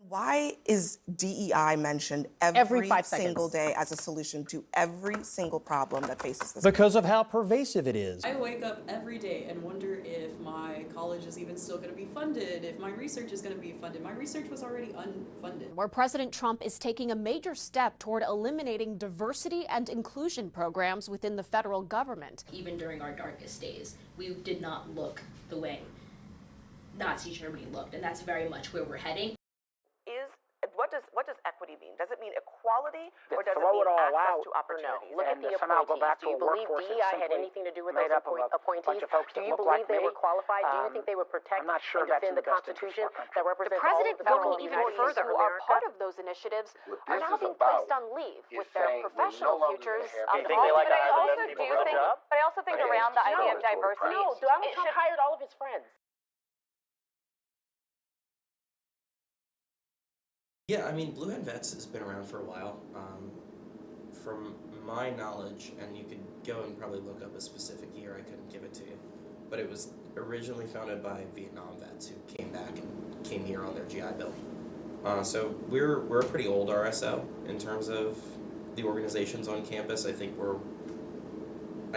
Why is DEI mentioned every 5 single seconds. day as a solution to every single problem that faces this? Because of how pervasive it is. I wake up every day and wonder if my college is even still going to be funded, if my research is going to be funded. My research was already unfunded. Where President Trump is taking a major step toward eliminating diversity and inclusion programs within the federal government. Even during our darkest days, we did not look the way Nazi Germany looked, and that's very much where we're heading. What does equity mean? Does it mean equality, or does it Throw mean it all access out, to opportunities? Look at the appointees. Do you believe DEI had anything to do with those appointees? Do you believe they were qualified? Do you think they would protect and defend the Constitution that represents The president all of going the even United States further, of who are America? part of those initiatives, are now being placed on leave with their professional futures. But I also think around the idea of diversity. No, Donald Trump hired all of his friends. Yeah, I mean, Blue Hen Vets has been around for a while. From my knowledge, and you could go and probably look up a specific year, I couldn't give it to you, but it was originally founded by Vietnam vets who came back and came here on their GI Bill. So we're a pretty old RSO in terms of the organizations on campus. I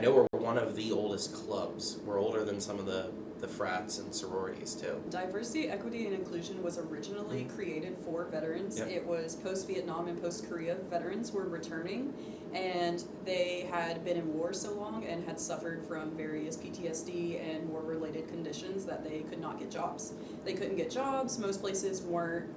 know we're one of the oldest clubs. We're older than some of the frats and sororities too. Diversity, equity, and inclusion was originally created for veterans. Yep. It was post-Vietnam and post-Korea. Veterans were returning, and they had been in war so long and had suffered from various PTSD and war-related conditions that they could not get jobs. They couldn't get jobs. Most places weren't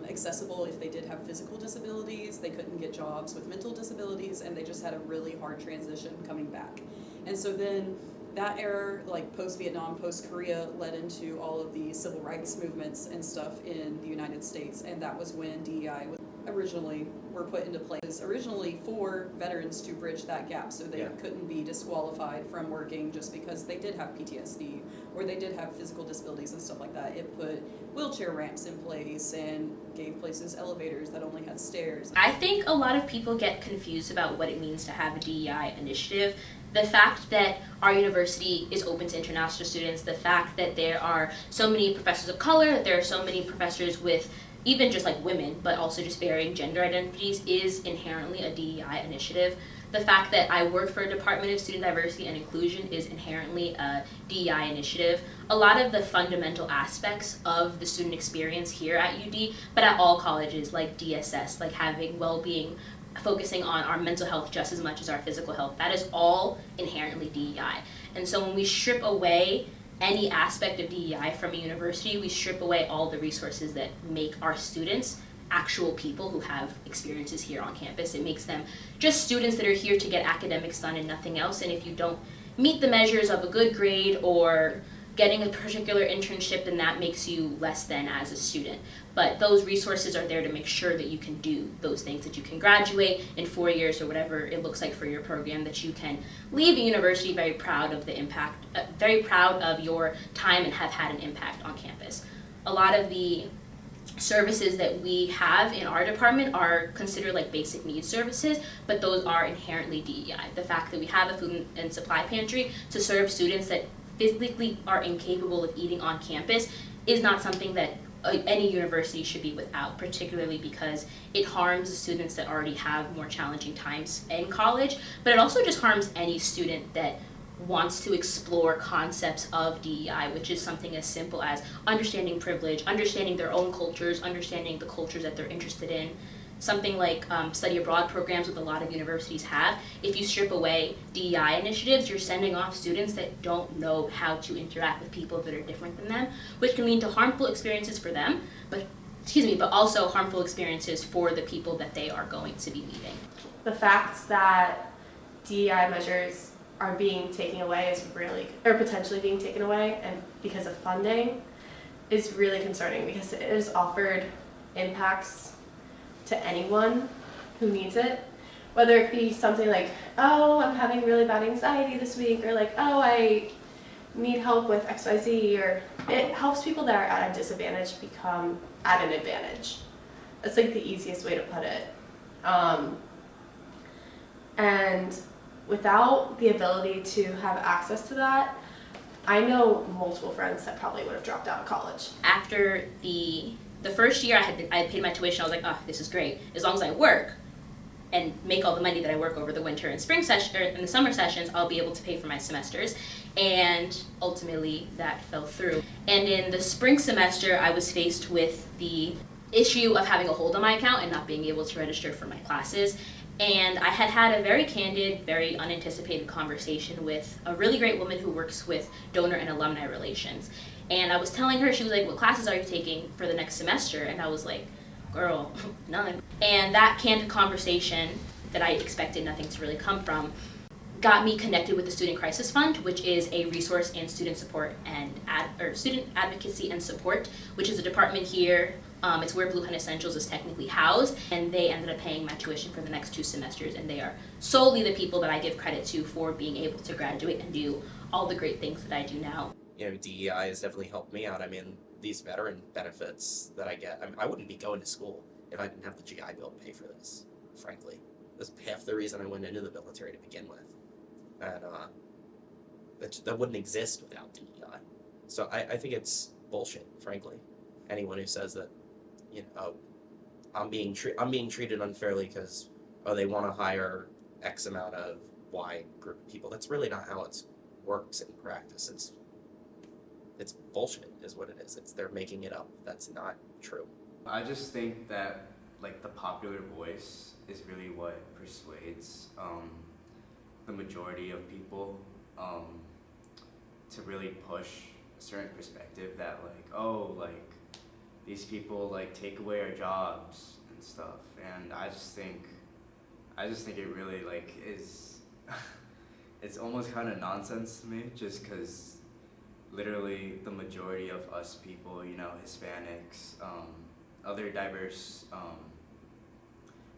accessible if they did have physical disabilities. They couldn't get jobs with mental disabilities, and they just had a really hard transition coming back. And so then that era, like post-Vietnam, post-Korea, led into all of the civil rights movements and stuff in the United States, and that was when DEI were put into place. Originally for veterans to bridge that gap so they couldn't be disqualified from working just because they did have PTSD or they did have physical disabilities and stuff like that. It put wheelchair ramps in place and gave places elevators that only had stairs. I think a lot of people get confused about what it means to have a DEI initiative. The fact that our university is open to international students, the fact that there are so many professors of color, that there are so many professors with even just like women, but also just varying gender identities is inherently a DEI initiative. The fact that I work for a Department of Student Diversity and Inclusion is inherently a DEI initiative. A lot of the fundamental aspects of the student experience here at UD, but at all colleges like DSS, like having well-being, focusing on our mental health just as much as our physical health, that is all inherently DEI. And so when we strip away any aspect of DEI from a university, we strip away all the resources that make our students actual people who have experiences here on campus. It makes them just students that are here to get academics done and nothing else. And if you don't meet the measures of a good grade or getting a particular internship, then that makes you less than as a student. But those resources are there to make sure that you can do those things, that you can graduate in 4 years or whatever it looks like for your program, that you can leave a university very proud of the impact, very proud of your time and have had an impact on campus. A lot of the services that we have in our department are considered like basic needs services, but those are inherently DEI. The fact that we have a food and supply pantry to serve students that physically are incapable of eating on campus is not something that any university should be without, particularly because it harms the students that already have more challenging times in college, but it also just harms any student that wants to explore concepts of DEI, which is something as simple as understanding privilege, understanding their own cultures, understanding the cultures that they're interested in. Something like study abroad programs, with a lot of universities have. If you strip away DEI initiatives, you're sending off students that don't know how to interact with people that are different than them, which can lead to harmful experiences for them, but also harmful experiences for the people that they are going to be meeting. The fact that DEI measures are being taken away or potentially being taken away, and because of funding, is really concerning because it has offered impacts to anyone who needs it, whether it be something like, oh, I'm having really bad anxiety this week, or like, oh, I need help with XYZ, or it helps people that are at a disadvantage become at an advantage. That's like the easiest way to put it. And without the ability to have access to that, I know multiple friends that probably would have dropped out of college. After the The first year I paid my tuition, I was like, oh, this is great. As long as I work and make all the money that I work over the winter and spring session, or in the summer sessions, I'll be able to pay for my semesters. And ultimately that fell through. And in the spring semester, I was faced with the issue of having a hold on my account and not being able to register for my classes. And I had a very candid, very unanticipated conversation with a really great woman who works with donor and alumni relations. And I was telling her, she was like, what classes are you taking for the next semester? And I was like, girl, none. And that candid conversation that I expected nothing to really come from got me connected with the Student Crisis Fund, which is a resource in student support and student advocacy and support, which is a department here. It's where Blue Hen Essentials is technically housed, and they ended up paying my tuition for the next 2 semesters, and they are solely the people that I give credit to for being able to graduate and do all the great things that I do now. You know, DEI has definitely helped me out. I mean, these veteran benefits that I get, I wouldn't be going to school if I didn't have the GI Bill to pay for this, frankly. That's half the reason I went into the military to begin with. And that wouldn't exist without DEI. So I think it's bullshit, frankly. Anyone who says that, you know, I'm being treated unfairly because they want to hire X amount of Y group of people. That's really not how it works in practice. It's bullshit, is what it is. They're making it up. That's not true. I just think that like the popular voice is really what persuades the majority of people to really push a certain perspective that like, oh, like these people like take away our jobs and stuff. And I just think it really like is it's almost kind of nonsense to me, just because literally the majority of us people, you know, Hispanics, other diverse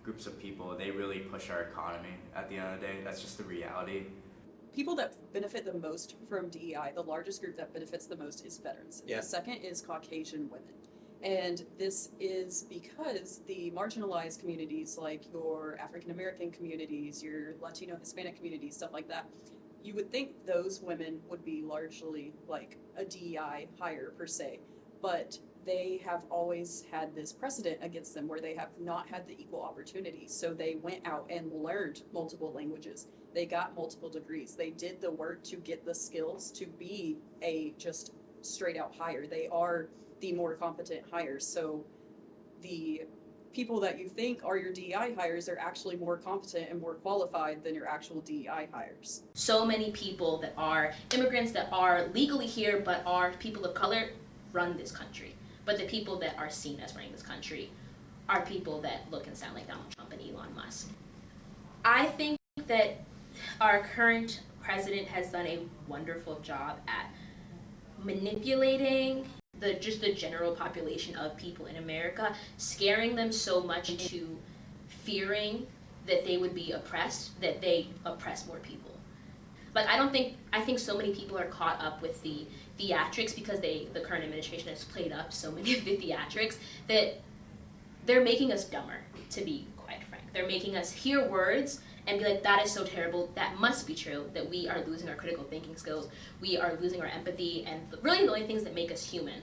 groups of people, they really push our economy at the end of the day. That's just the reality. People that benefit the most from DEI, the largest group that benefits the most is veterans. Yeah. The second is Caucasian women. And this is because the marginalized communities, like your African American communities, your Latino Hispanic communities, stuff like that, you would think those women would be largely like a DEI hire per se, but they have always had this precedent against them where they have not had the equal opportunity. So they went out and learned multiple languages. They got multiple degrees. They did the work to get the skills to be a just straight out hire. They are the more competent hires. So the people that you think are your DEI hires are actually more competent and more qualified than your actual DEI hires. So many people that are immigrants that are legally here but are people of color run this country. But the people that are seen as running this country are people that look and sound like Donald Trump and Elon Musk. I think that our current president has done a wonderful job at manipulating the general population of people in America, scaring them so much into fearing that they would be oppressed, that they oppress more people. Like, I think so many people are caught up with the theatrics because the current administration has played up so many of the theatrics that they're making us dumber, to be quite frank. They're making us hear words and be like, that is so terrible, that must be true, that we are losing our critical thinking skills, we are losing our empathy, and really the only things that make us human.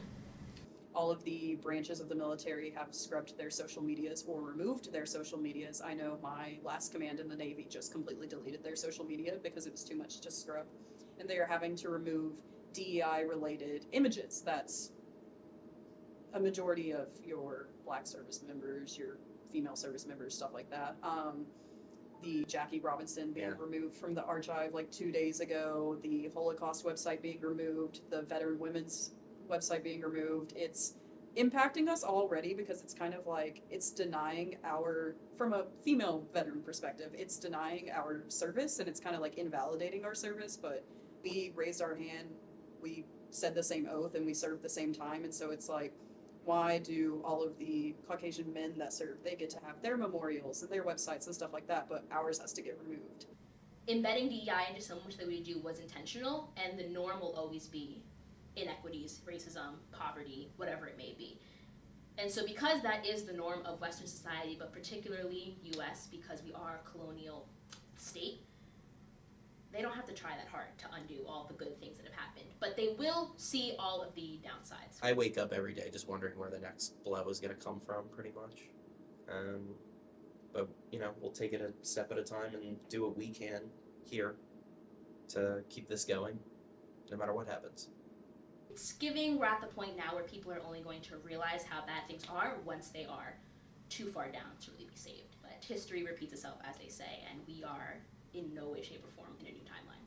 All of the branches of the military have scrubbed their social medias or removed their social medias. I know my last command in the Navy just completely deleted their social media because it was too much to scrub. And they are having to remove DEI-related images. That's a majority of your Black service members, your female service members, stuff like that. The Jackie Robinson being removed from the archive like 2 days ago, the Holocaust website being removed, the Veteran Women's website being removed. It's impacting us already because it's kind of like it's denying from a female veteran perspective, it's denying our service and it's kind of like invalidating our service, but we raised our hand, we said the same oath, and we served the same time, and so it's like, why do all of the Caucasian men that serve, they get to have their memorials and their websites and stuff like that, but ours has to get removed? Embedding DEI into so much that we do was intentional, and the norm will always be inequities, racism, poverty, whatever it may be. And so because that is the norm of Western society, but particularly US, because we are a colonial state, they don't have to try that hard to undo all the good things that have happened, but they will see all of the downsides. I wake up every day just wondering where the next blow is going to come from, pretty much. But, you know, we'll take it a step at a time and do what we can here to keep this going, no matter what happens. We're at the point now where people are only going to realize how bad things are once they are too far down to really be saved. But history repeats itself, as they say, and we are in no way, shape, or form in a new timeline.